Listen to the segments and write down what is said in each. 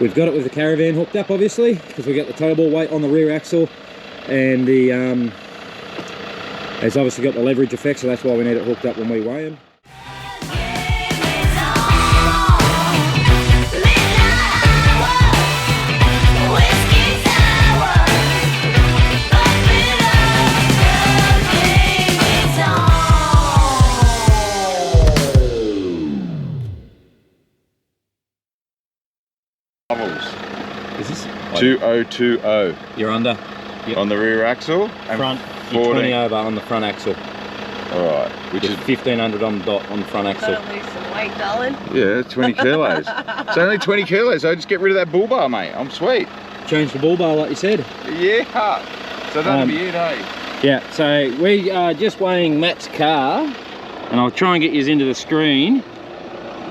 We've got it with the caravan hooked up, obviously, because we got the tow ball weight on the rear axle, and the it's obviously got the leverage effect, so that's why we need it hooked up when we weigh them. Is this 2020 you're under? Yep. on the rear axle and Front, 14 20 over on the front axle. Alright, which is 1500 on the dot on the front axle. Gotta lose some weight, darling. yeah, 20 kilos. It's only 20 kilos, so just get rid of that bull bar, mate. I'm sweet. Change the bull bar like you said. Yeah. So that'll be it, eh? Yeah, so we are just weighing Matt's car, and I'll try and get you into the screen.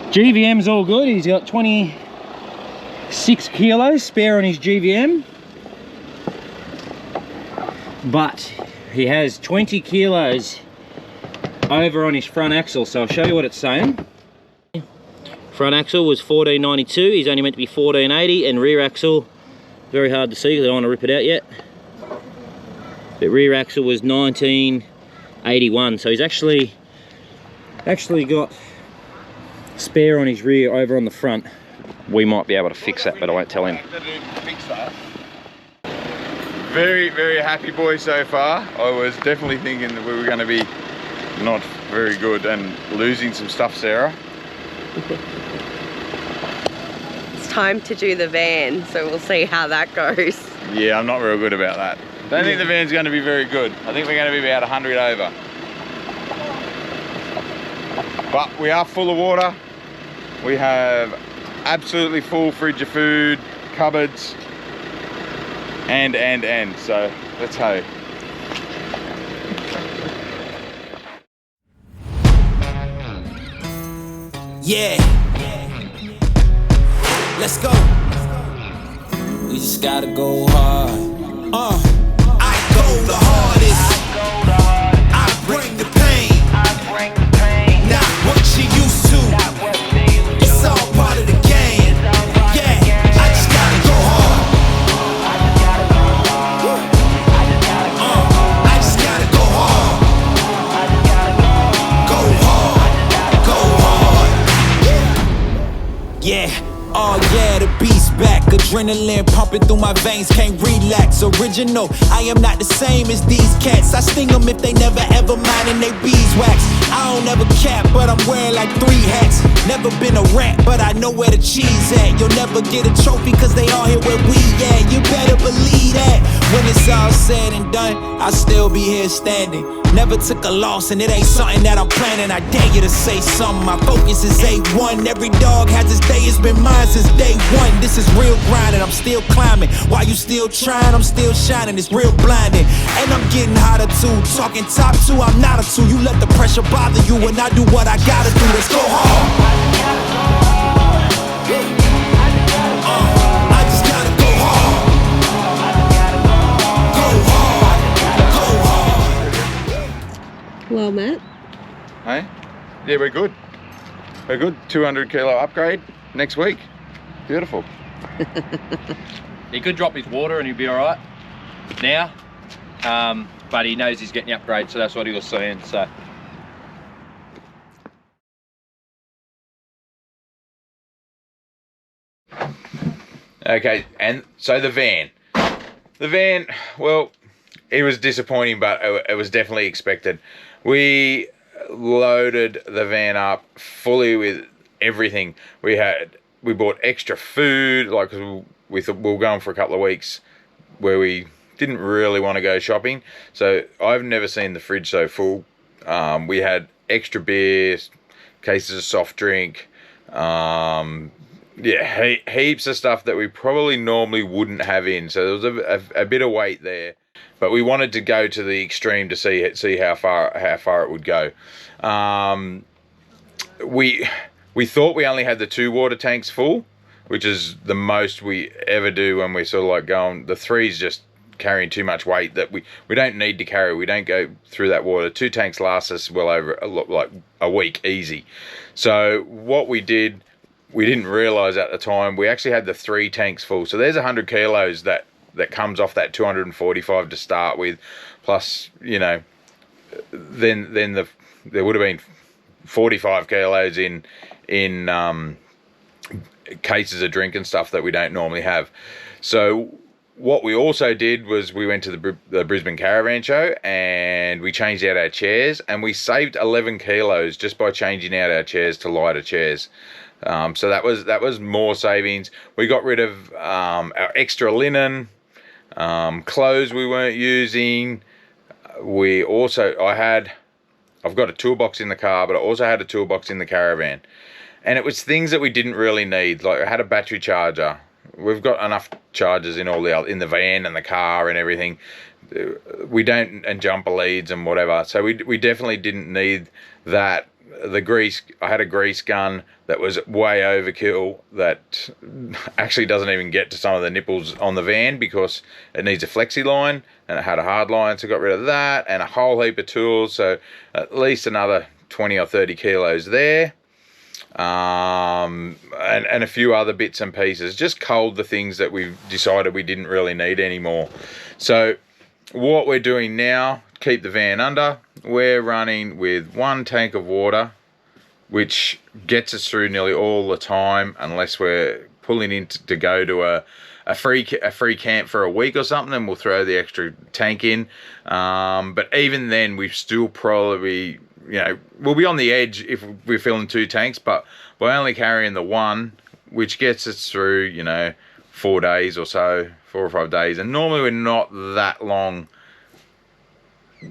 GVM's all good. He's got 26 kilos spare on his GVM, but he has 20 kilos over on his front axle, so I'll show you what it's saying. Front axle was 1492, he's only meant to be 1480, and rear axle, very hard to see because I don't want to rip it out yet, but rear axle was 1981, so he's actually got spare on his rear over on the front. We might be able to fix that, but I won't tell him. Very, very happy boy so far. I was definitely thinking that we were going to be not very good and losing some stuff, Sarah. It's time to do the van, so we'll see how that goes. Yeah, I'm not real good about that. Don't think the van's going to be very good. I think we're going to be about 100 over. But we are full of water. We have absolutely full fridge of food, cupboards, and, so let's hope. Yeah, let's go. We just gotta go hard. I go the hardest. I bring the pain. Not what you used to. It's all part of the game. Yeah, I just gotta go hard. I just gotta go hard. Go hard. Go hard. Yeah. Oh yeah, the beast back. Adrenaline pumping through my veins, can't relax. Original, I am not the same as these cats. I sting them if they never ever mindin' they beeswax. I don't ever cap, but I'm wearing like 3 hats. Never been a rat, but I know where the cheese at. You'll never get a trophy cause they all here where we at. You better believe that. When it's all said and done, I'll still be here standing. Never took a loss and it ain't something that I'm planning. I dare you to say something, my focus is A1. Every dog has its day, it's been mine since day one. This is real grinding, I'm still climbing. While you still trying, I'm still shining. It's real blinding, and I'm getting hotter too. Talking top 2, I'm not a 2. You let the pressure bother you and I do what I gotta do. Let's go hard. I just gotta go hard. Well, Matt. Hey? Yeah, we're good. We're good. 200 kilo upgrade next week. Beautiful. He could drop his water and he'd be all right now, but he knows he's getting the upgrade, so that's what he was saying. So. Okay, and so the van, well, it was disappointing, but it was definitely expected. We loaded the van up fully with everything. We bought extra food, like we thought we were going for a couple of weeks where we didn't really want to go shopping. So I've never seen the fridge so full. We had extra beers, cases of soft drink, yeah, heaps of stuff that we probably normally wouldn't have in. So there was a bit of weight there, but we wanted to go to the extreme to see how far it would go. We thought we only had the 2 water tanks full, which is the most we ever do when we're sort of like going. The 3's just carrying too much weight that we don't need to carry. We don't go through that water. 2 tanks last us well over like a week easy. So what we did, we didn't realize at the time, we actually had the 3 tanks full. So there's 100 kilos that comes off that 245 to start with, plus, you know, then there would have been 45 kilos in cases of drink and stuff that we don't normally have. So what we also did was we went to the Brisbane Caravan Show and we changed out our chairs, and we saved 11 kilos just by changing out our chairs to lighter chairs. So that was more savings. We got rid of our extra linen, clothes we weren't using. I've got a toolbox in the car, but I also had a toolbox in the caravan. And it was things that we didn't really need. Like I had a battery charger. We've got enough chargers in in the van and the car and everything. We don't, and jumper leads and whatever. So we definitely didn't need that. The grease, I had a grease gun that was way overkill, that actually doesn't even get to some of the nipples on the van because it needs a flexi line, and it had a hard line, so got rid of that, and a whole heap of tools, so at least another 20 or 30 kilos there. And a few other bits and pieces, just culled the things that we've decided we didn't really need anymore. So what we're doing now, keep the van under, we're running with 1 tank of water, which gets us through nearly all the time, unless we're pulling in to go to a free camp for a week or something, and we'll throw the extra tank in. But even then, we've still probably, you know, we'll be on the edge if we're filling 2 tanks, but by only carrying the 1, which gets us through, you know, 4 days or so, 4 or 5 days. And normally we're not that long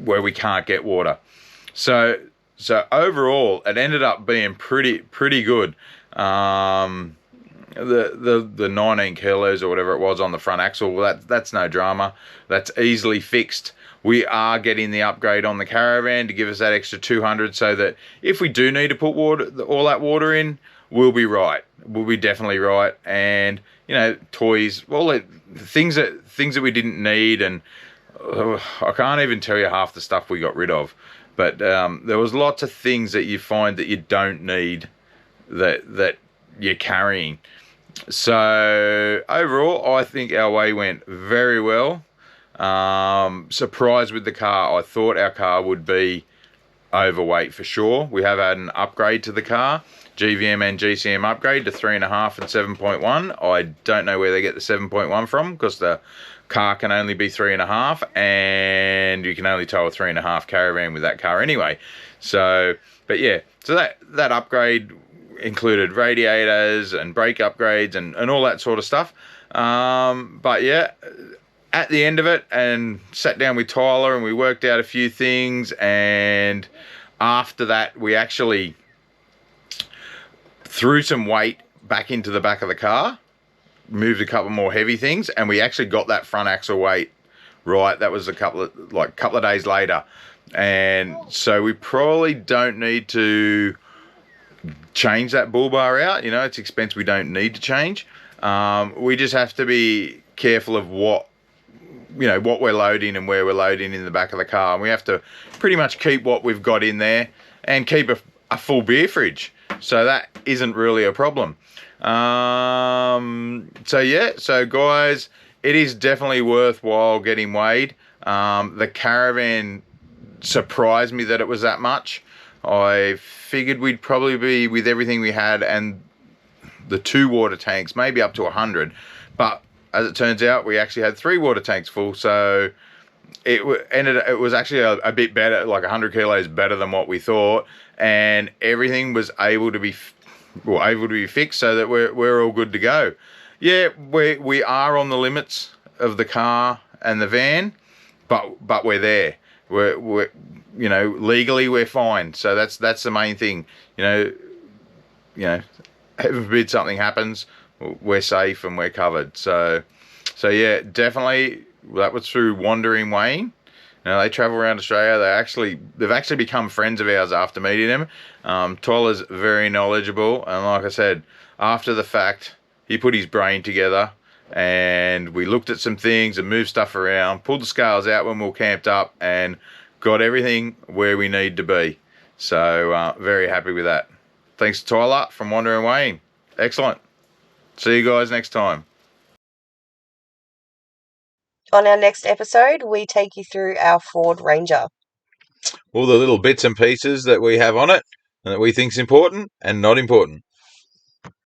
where we can't get water. So overall, it ended up being pretty good. The 19 kilos or whatever it was on the front axle, well, that's no drama. That's easily fixed. We are getting the upgrade on the caravan to give us that extra 200, so that if we do need to put all that water in, we'll be right. We'll be definitely right. And, you know, toys, well, things that we didn't need, and I can't even tell you half the stuff we got rid of. But there was lots of things that you find that you don't need that you're carrying. So overall, I think our way went very well. Surprised with the car. I thought our car would be overweight for sure. We have had an upgrade to the car, GVM and GCM upgrade to 3.5 and 7.1. I don't know where they get the 7.1 from, because the car can only be 3.5, and you can only tow a 3.5 caravan with that car anyway. So, but yeah, so that upgrade included radiators and brake upgrades and all that sort of stuff. But yeah, at the end of it, and sat down with Tyler and we worked out a few things, and after that we actually threw some weight back into the back of the car, moved a couple more heavy things, and we actually got that front axle weight right. That was a couple of days later. And so we probably don't need to change that bull bar out. You know, it's expense we don't need to change. We just have to be careful of what we're loading and where we're loading in the back of the car. And we have to pretty much keep what we've got in there and keep a full beer fridge. So that isn't really a problem. So guys, it is definitely worthwhile getting weighed. The caravan surprised me that it was that much. I figured we'd probably be, with everything we had and the 2 water tanks, maybe up to 100. But as it turns out, we actually had 3 water tanks full. So it was actually a bit better, like 100 kilos better than what we thought. And everything was able to be fixed, so that we're all good to go. Yeah, we are on the limits of the car and the van, but we're there. We're you know, legally we're fine. So that's the main thing. You know, heaven forbid something happens, we're safe and we're covered. So yeah, definitely that was through Wandering Wayne. You know, they travel around Australia. They've actually become friends of ours after meeting them. Tyler's very knowledgeable, and like I said, after the fact, he put his brain together, and we looked at some things and moved stuff around, pulled the scales out when we were camped up, and got everything where we need to be. So very happy with that. Thanks to Tyler from Wandering Wayne. Excellent. See you guys next time. On our next episode, we take you through our Ford Ranger. All the little bits and pieces that we have on it and that we think is important and not important.